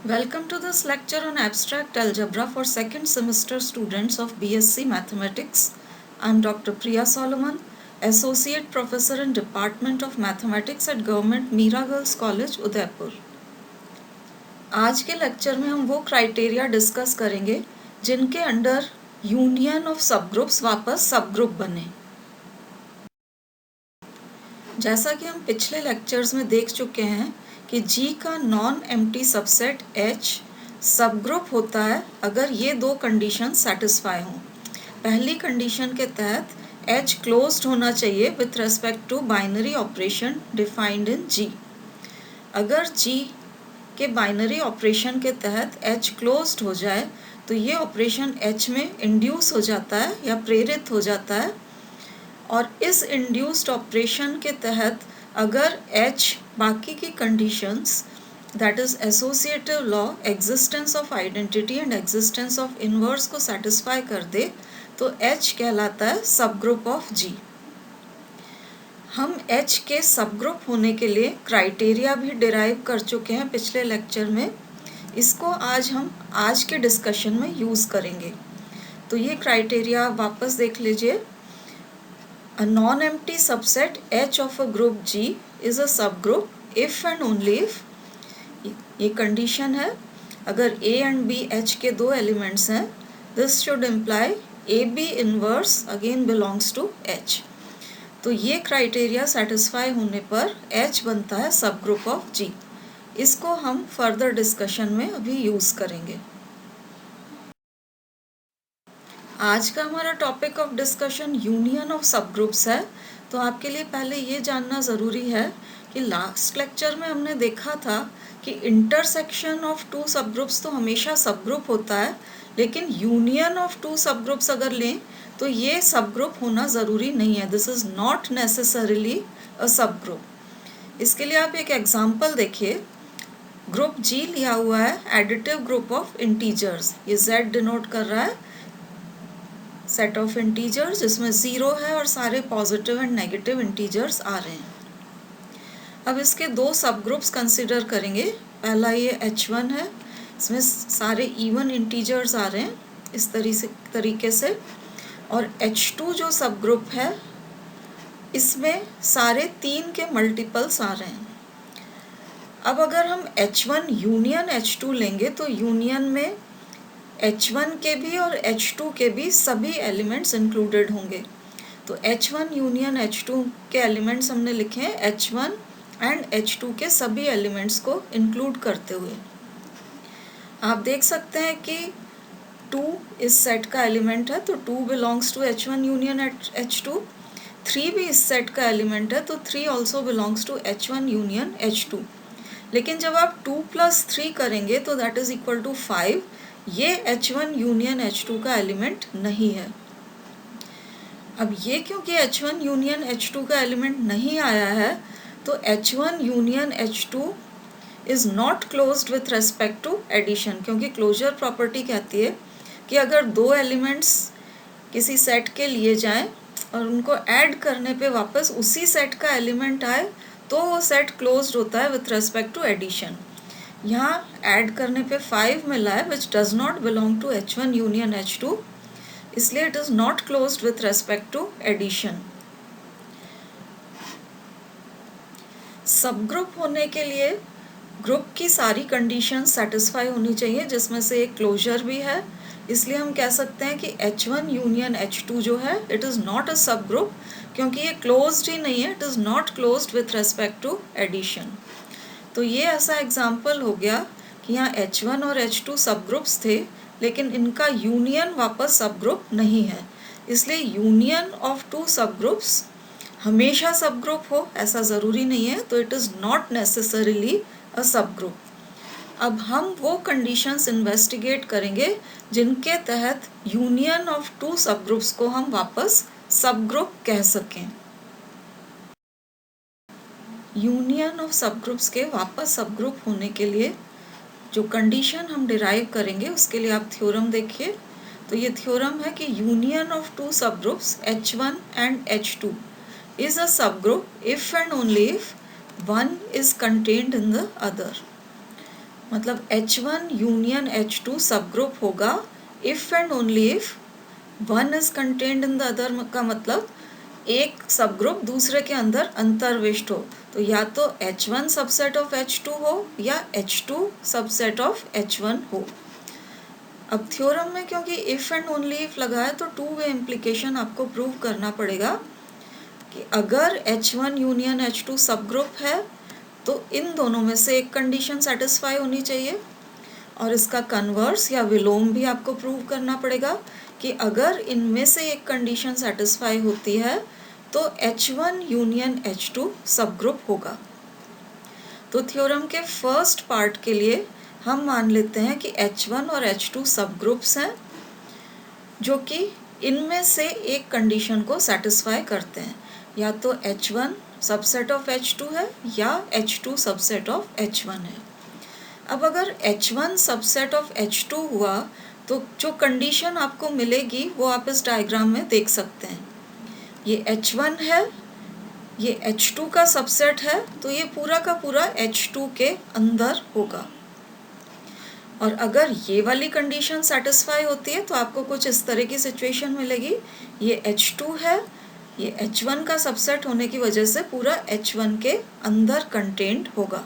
Welcome to this lecture on abstract algebra for second semester students of BSc Mathematics. I am Dr. Priya Solomon, Associate Professor in Department of Mathematics at Government Mira Girls College, Udaipur. आज के lecture में हम वो criteria discuss करेंगे जिनके under union of सबग्रुप्स वापस subgroup बने। जैसा कि हम पिछले लेक्चर्स में देख चुके हैं कि G का non empty subset H subgroup होता है अगर ये दो कंडीशन सेटिस्फाई हों। पहली कंडीशन के तहत H क्लोज्ड होना चाहिए with respect to binary operation defined in G। अगर G के बाइनरी ऑपरेशन के तहत H क्लोज्ड हो जाए तो ये ऑपरेशन H में इंड्यूस हो जाता है या प्रेरित हो जाता है, और इस इंड्यूस्ड ऑपरेशन के तहत अगर H बाकी की conditions that is associative law, existence of identity and existence of inverse को सेटिस्फाई कर दे तो H कहलाता है सबग्रुप ऑफ G। हम H के सबग्रुप होने के लिए क्राइटेरिया भी डिराइव कर चुके हैं पिछले लेक्चर में। इसको आज के डिस्कशन में यूज़ करेंगे। तो ये क्राइटेरिया वापस देख लीजिए। A non-empty subset H of a group G is a subgroup if and only if, ये कंडीशन है, अगर A and B H के दो एलिमेंट्स हैं, this should imply AB inverse again belongs to H। तो ये क्राइटेरिया सेटिस्फाई होने पर H बनता है सबग्रुप ऑफ G। इसको हम फर्दर डिस्कशन में अभी यूज़ करेंगे। आज का हमारा topic of discussion union of subgroups है। तो आपके लिए पहले ये जानना ज़रूरी है कि लास्ट लेक्चर में हमने देखा था कि इंटरसेक्शन ऑफ टू सबग्रुप्स तो हमेशा सबग्रुप होता है, लेकिन यूनियन ऑफ टू सबग्रुप्स अगर लें तो ये सबग्रुप होना ज़रूरी नहीं है। This is not necessarily a subgroup. इसके लिए आप एक एग्जाम्पल देखिए। ग्रुप G लिया हुआ है एडिटिव ग्रुप ऑफ इंटीजर्स। ये Z डिनोट कर रहा है सेट ऑफ इंटीजर्स जिसमें 0 है और सारे पॉजिटिव एंड नेगेटिव इंटीजर्स आ रहे हैं। अब इसके दो सब ग्रुप्स कंसिडर करेंगे। पहला ये H1 है, इसमें सारे इवन इंटीजर्स आ रहे हैं इस तरीके से, और H2 जो सब ग्रुप है इसमें सारे 3 के मल्टीपल्स आ रहे हैं। अब अगर हम H1 यूनियन H2 लेंगे तो यूनियन में H1 के भी और H2 के भी सभी एलिमेंट्स इंक्लूडेड होंगे। तो H1 यूनियन H2 के एलिमेंट्स हमने लिखे हैं H1 एंड H2 के सभी एलिमेंट्स को इंक्लूड करते हुए। आप देख सकते हैं कि 2 इस सेट का एलिमेंट है तो 2 belongs to H1 union H2। 3 भी इस सेट का एलिमेंट है तो 3 also belongs to H1 union H2। लेकिन जब आप 2 + 3 करेंगे तो दैट इज इक्वल टू 5। ये H1 यूनियन H2 का एलिमेंट नहीं है। अब ये क्योंकि H1 यूनियन H2 का एलिमेंट नहीं आया है तो H1 union H2 is not closed with respect to addition, क्योंकि क्लोजर प्रॉपर्टी कहती है कि अगर दो एलिमेंट्स किसी सेट के लिए जाएं और उनको ऐड करने पे वापस उसी सेट का एलिमेंट आए तो वो सेट क्लोज्ड होता है विथ रेस्पेक्ट टू एडिशन। यहाँ ऐड करने पे 5 मिला है which does not belong to H1 union H2, इसलिए it is not closed with respect to addition. Subgroup होने के लिए ग्रुप की सारी कंडीशन सेटिस्फाई होनी चाहिए, जिसमें से एक क्लोजर भी है। इसलिए हम कह सकते हैं कि H1 यूनियन H2 जो है इट इज़ नॉट अ सब ग्रुप, क्योंकि ये क्लोज्ड ही नहीं है। It is not closed with respect to addition. तो ये ऐसा एग्जाम्पल हो गया कि यहाँ H1 और H2 सब ग्रुप्स थे, लेकिन इनका यूनियन वापस सब ग्रुप नहीं है। इसलिए यूनियन ऑफ टू सब ग्रुप्स हमेशा सब ग्रुप हो ऐसा ज़रूरी नहीं है, तो इट इज़ नॉट नेसेसरीली अ सब ग्रुप। अब हम वो कंडीशंस इन्वेस्टिगेट करेंगे जिनके तहत यूनियन ऑफ टू सब ग्रुप्स को हम वापस सब ग्रुप कह सकें। यूनियन ऑफ सब ग्रुप्स के वापस सब ग्रुप होने के लिए जो कंडीशन हम डिराइव करेंगे उसके लिए आप थ्योरम देखिए। तो ये थ्योरम है कि union of two subgroups H1 and H2 is a subgroup if and only if one is contained in the other. मतलब H1 union H2 subgroup होगा if and only if one is contained in the other. का मतलब एक सब group दूसरे के अंदर अंतर्विष्ट हो, तो या तो H1 सबसेट ऑफ H2 हो या H2 सबसेट ऑफ H1 हो। अब थ्योरम में क्योंकि इफ एंड ओनली इफ लगा है तो टू वे इम्प्लीकेशन आपको प्रूव करना पड़ेगा कि अगर H1 यूनियन H2 सब ग्रुप है तो इन दोनों में से एक कंडीशन सेटिस्फाई होनी चाहिए, और इसका कन्वर्स या विलोम भी आपको प्रूव करना पड़ेगा कि अगर इनमें से एक कंडीशन सेटिस्फाई होती है तो H1 union H2 subgroup होगा। तो थ्योरम के फर्स्ट पार्ट के लिए हम मान लेते हैं कि H1 और H2 सब ग्रुप्स हैं जो कि इनमें से एक कंडीशन को सेटिस्फाई करते हैं, या तो H1 सबसेट ऑफ H2 है या H2 सबसेट ऑफ H1 है। अब अगर H1 सबसेट ऑफ H2 हुआ तो जो कंडीशन आपको मिलेगी वो आप इस डायग्राम में देख सकते हैं। ये H1 है, ये H2 का सबसेट है, तो ये पूरा का पूरा H2 के अंदर होगा। और अगर ये वाली कंडीशन सेटिस्फाई होती है तो आपको कुछ इस तरह की सिचुएशन मिलेगी। ये H2 है, ये H1 का सबसेट होने की वजह से पूरा H1 के अंदर कंटेंट होगा।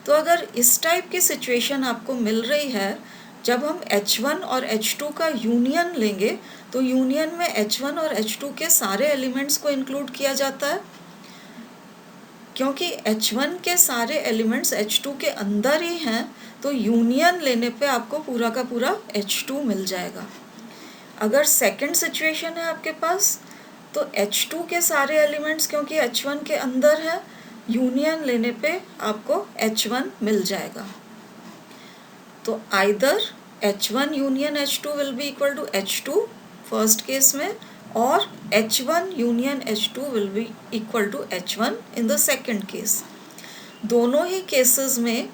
तो अगर इस टाइप की सिचुएशन आपको मिल रही है, जब हम H1 और H2 का यूनियन लेंगे तो यूनियन में H1 और H2 के सारे एलिमेंट्स को इंक्लूड किया जाता है, क्योंकि H1 के सारे एलिमेंट्स H2 के अंदर ही हैं, तो यूनियन लेने पे आपको पूरा का पूरा H2 मिल जाएगा। अगर सेकंड सिचुएशन है आपके पास, तो H2 के सारे एलिमेंट्स क्योंकि H1 के अंदर है, यूनियन लेने पे आपको H1 मिल जाएगा। तो either H1 union H2 will be equal to H2 first case में, और H1 union H2 will be equal to H1 in the second case. दोनों ही केसेस में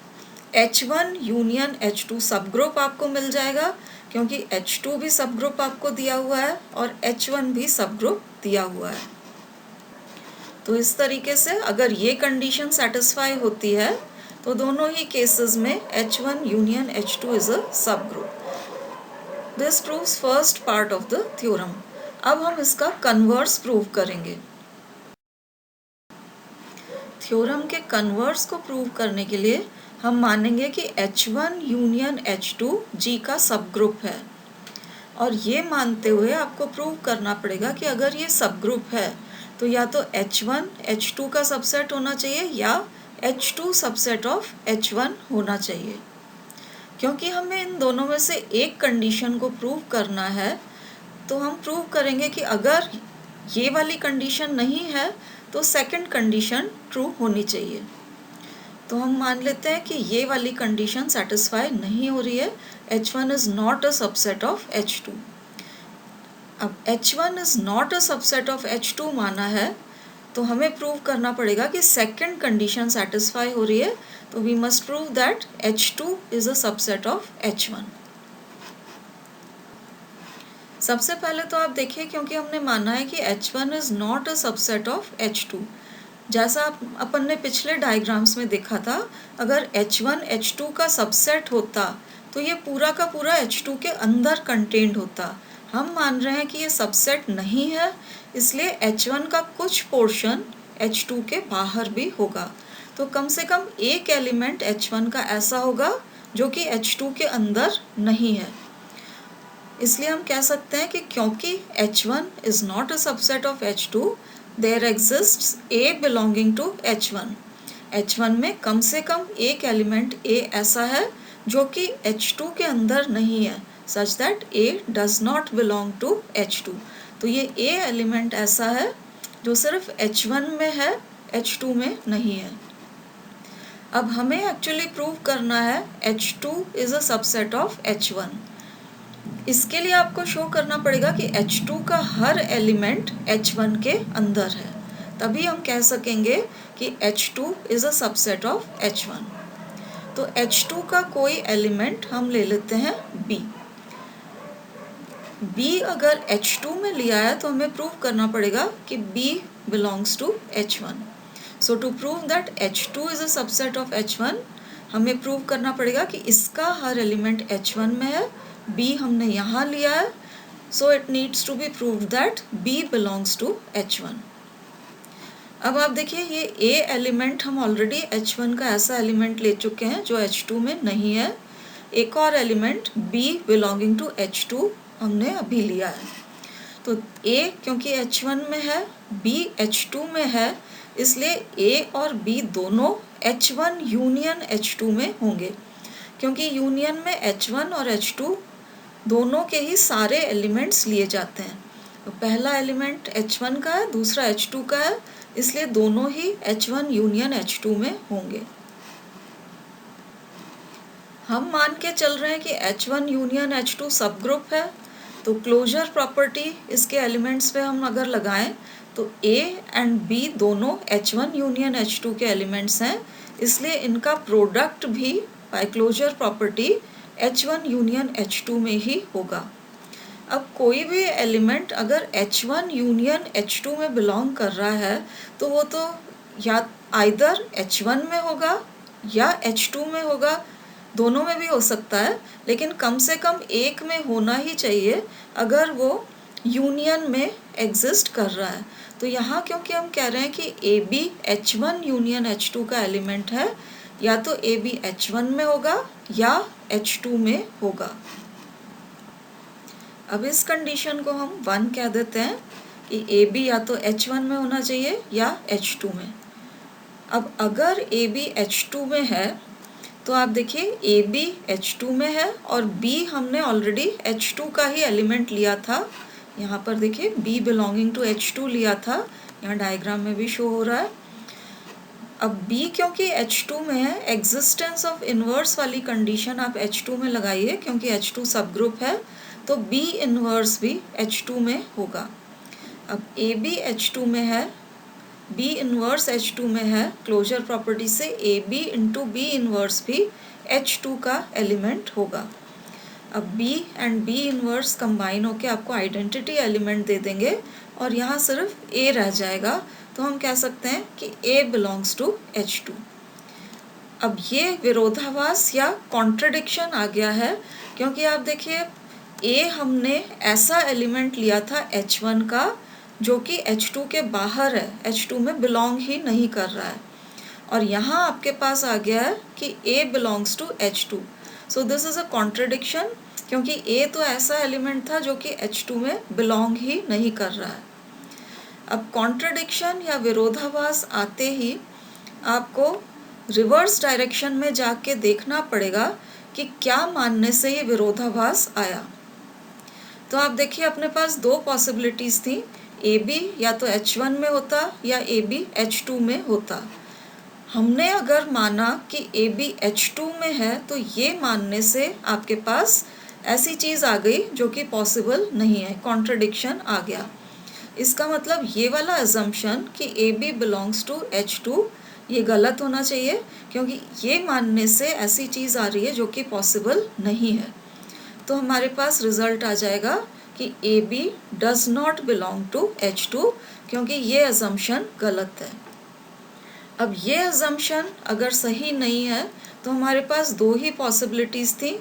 H1 यूनियन H2 सब ग्रुप आपको मिल जाएगा, क्योंकि H2 भी सब ग्रुप आपको दिया हुआ है और H1 भी सब ग्रुप दिया हुआ है। तो इस तरीके से अगर ये कंडीशन सेटिस्फाई होती है तो दोनों ही केसेस में H1 union H2 is a सब group. This proves first part of the theorem. अब हम इसका कन्वर्स प्रूव करेंगे। थ्योरम के कन्वर्स को प्रूव करने के लिए हम मानेंगे कि H1 यूनियन H2 G का सब ग्रुप है, और ये मानते हुए आपको प्रूव करना पड़ेगा कि अगर ये सब ग्रुप है तो या तो H1 H2 का सबसेट होना चाहिए या H2 सबसेट ऑफ H1 होना चाहिए। क्योंकि हमें इन दोनों में से एक कंडीशन को प्रूव करना है, तो हम प्रूव करेंगे कि अगर ये वाली कंडीशन नहीं है तो सेकंड कंडीशन ट्रू होनी चाहिए। तो हम मान लेते हैं कि ये वाली कंडीशन सेटिस्फाई नहीं हो रही है, H1 is not a subset of H2। अब H1 is not a subset of H2 माना है, तो हमें प्रूव करना पड़ेगा कि सेकंड कंडीशन सेटिस्फाई हो रही है, तो we must prove that H2 is a subset of H1। सबसे पहले तो आप देखिए, क्योंकि हमने माना है कि H1 is not a subset of H2, जैसा अपन ने पिछले डायग्राम्स में देखा था, अगर H1 H2 का सबसेट होता तो ये पूरा का पूरा H2 के अंदर कंटेंट होता। हम मान रहे हैं कि ये सबसेट नहीं है, इसलिए H1 का कुछ पोर्शन H2 के बाहर भी होगा। तो कम से कम एक एलिमेंट H1 का ऐसा होगा जो कि H2 के अंदर नहीं है। इसलिए हम कह सकते हैं कि क्योंकि H1 is not a subset of H2, there exists A belonging to H1। H1 में कम से कम एक एलिमेंट A ऐसा है जो कि H2 के अंदर नहीं है, such that A does not belong to H2। तो ये A एलिमेंट ऐसा है जो सिर्फ H1 में है, H2 में नहीं है। अब हमें एक्चुअली प्रूव करना है H2 is a subset of H1। इसके लिए आपको शो करना पड़ेगा कि H2 का हर एलिमेंट H1 के अंदर है, तभी हम कह सकेंगे कि H2 is a subset of H1। तो H2 का कोई एलिमेंट हम ले लेते हैं B। B अगर H2 में लिया है तो हमें प्रूव करना पड़ेगा कि B belongs to H1। So to prove that H2 is a subset of H1, हमें प्रूव करना पड़ेगा कि इसका हर एलिमेंट H1 में है, B हमने यहाँ लिया है, so it needs to be proved that B belongs to H1. अब आप देखिए ये A एलिमेंट हम ऑलरेडी H1 का ऐसा एलिमेंट ले चुके हैं जो H2 में नहीं है। एक और element B belonging to H2 हमने अभी लिया है। तो A क्योंकि H1 में है, B H2 में है, इसलिए A और B दोनों H1 यूनियन H2 में होंगे, क्योंकि यूनियन में H1 और H2 दोनों के ही सारे एलिमेंट्स लिए जाते हैं। तो पहला एलिमेंट H1 का है, दूसरा H2 का है, इसलिए दोनों ही H1 यूनियन H2 में होंगे। हम मान के चल रहे हैं कि H1 यूनियन H2 सब ग्रुप है, तो क्लोजर प्रॉपर्टी इसके एलिमेंट्स पे हम अगर लगाएं तो A एंड B दोनों H1 यूनियन H2 के एलिमेंट्स हैं, इसलिए इनका प्रोडक्ट भी bye closure property H1 union H2 में ही होगा। अब कोई भी एलिमेंट अगर H1 यूनियन H2 में बिलोंग कर रहा है तो वो तो या आइदर H1 में होगा या H2 में होगा, दोनों में भी हो सकता है, लेकिन कम से कम एक में होना ही चाहिए अगर वो यूनियन में एग्जिस्ट कर रहा है। तो यहाँ क्योंकि हम कह रहे हैं कि AB H1 यूनियन H2 का एलिमेंट है, या तो AB H1 में होगा या H2 में होगा। अब इस कंडीशन को हम 1 कह देते हैं कि AB या तो H1 में होना चाहिए या H2 में। अब अगर AB H2 में है तो आप देखिए AB H2 में है और B हमने ऑलरेडी H2 का ही एलिमेंट लिया था। यहाँ पर देखिए B बिलोंगिंग टू H2 लिया था, यहाँ डायग्राम में भी शो हो रहा है। अब B क्योंकि H2 में है, एग्जिस्टेंस ऑफ इनवर्स वाली कंडीशन आप H2 में लगाइए क्योंकि H2 सब ग्रुप है, तो B इनवर्स भी H2 में होगा। अब AB H2 में है, B इनवर्स H2 में है, क्लोजर प्रॉपर्टी से AB इंटू B इनवर्स भी H2 का एलिमेंट होगा। अब B and B inverse combine होके आपको आइडेंटिटी एलिमेंट दे देंगे और यहाँ सिर्फ A रह जाएगा, तो हम कह सकते हैं कि A बिलोंग्स टू H2। अब ये विरोधाभास या कॉन्ट्रडिक्शन आ गया है, क्योंकि आप देखिए A हमने ऐसा एलिमेंट लिया था H1 का जो कि H2 के बाहर है, H2 में बिलोंग ही नहीं कर रहा है, और यहाँ आपके पास आ गया है कि A belongs to H2। So this is a contradiction, क्योंकि A तो ऐसा एलिमेंट था जो कि H2 में बिलोंग ही नहीं कर रहा है। अब कॉन्ट्रडिक्शन या विरोधाभास आते ही आपको रिवर्स डायरेक्शन में जाके देखना पड़ेगा कि क्या मानने से ये विरोधाभास आया। तो आप देखिए अपने पास दो पॉसिबिलिटीज़ थी, AB या तो H1 में होता या AB H2 में होता। हमने अगर माना कि AB H2 में है तो ये मानने से आपके पास ऐसी चीज़ आ गई जो कि पॉसिबल नहीं है, कॉन्ट्रडिक्शन आ गया। इसका मतलब ये वाला अजम्पशन कि AB बिलोंग्स टू H2 ये गलत होना चाहिए, क्योंकि ये मानने से ऐसी चीज़ आ रही है जो कि पॉसिबल नहीं है। तो हमारे पास रिजल्ट आ जाएगा कि AB does not belong to H2, क्योंकि ये अजम्पशन गलत है। अब ये अजम्पशन अगर सही नहीं है तो हमारे पास दो ही पॉसिबिलिटीज़ थी,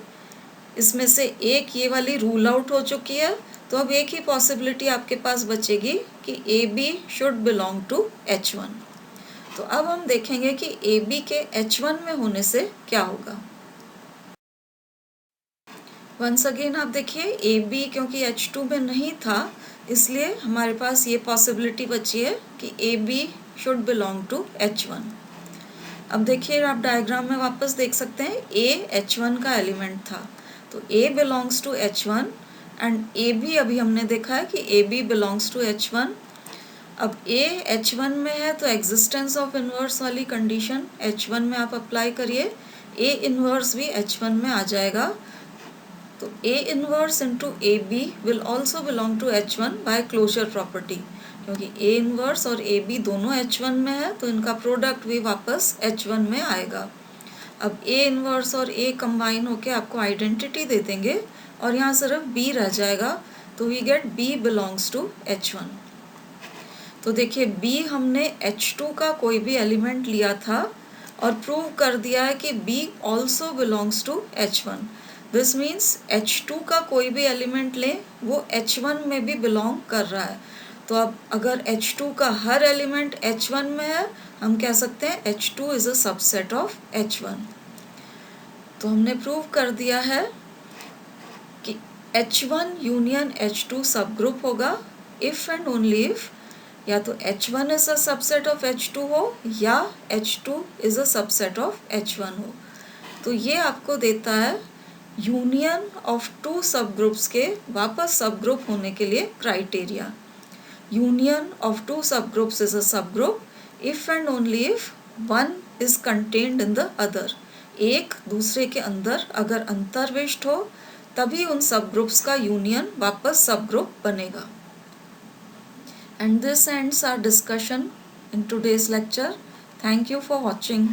इसमें से एक ये वाली रूल आउट हो चुकी है, तो अब एक ही पॉसिबिलिटी आपके पास बचेगी कि AB should belong to H1। तो अब हम देखेंगे कि AB के H1 में होने से क्या होगा। वंस अगेन आप देखिए AB क्योंकि H2 में नहीं था, इसलिए हमारे पास ये पॉसिबिलिटी बची है कि AB should belong to H1। अब देखिए आप डायग्राम में वापस देख सकते हैं A H1 का एलिमेंट था, तो A belongs to H1 and AB अभी हमने देखा है कि AB बिलोंग्स टू H1। अब A H1 में है तो एग्जिस्टेंस ऑफ इनवर्स वाली कंडीशन H1 में आप अप्लाई करिए, A इनवर्स भी H1 में आ जाएगा। तो A inverse into AB will also belong to H1 by closure property, क्योंकि A इनवर्स और AB दोनों H1 में है तो इनका प्रोडक्ट भी वापस H1 में आएगा। अब A इनवर्स और A कंबाइन होके आपको आइडेंटिटी दे देंगे और यहाँ सिर्फ B रह जाएगा, तो we get B belongs to H1। तो देखिए B हमने H2 का कोई भी एलिमेंट लिया था और प्रूव कर दिया है कि B also belongs to H1। This means H2 का कोई भी एलिमेंट लें वो H1 में भी बिलोंग कर रहा है। तो अब अगर H2 का हर एलिमेंट H1 में है, हम कह सकते हैं H2 is a subset of H1। तो हमने प्रूव कर दिया है कि H1 union H2 subgroup होगा इफ एंड ओनली इफ या तो H1 is a subset of H2 हो या H2 is a subset of H1 हो। तो ये आपको देता है यूनियन ऑफ टू सब ग्रुप्स के वापस सब ग्रुप होने के लिए क्राइटेरिया। यूनियन ऑफ टू सब groups is a subgroup if and only if one is contained in the other. एक दूसरे के अंदर अगर अंतर्विष्ट हो तभी उन सब ग्रुप्स का यूनियन वापस सब ग्रुप बनेगा। And this ends our discussion in today's lecture. Thank you for watching.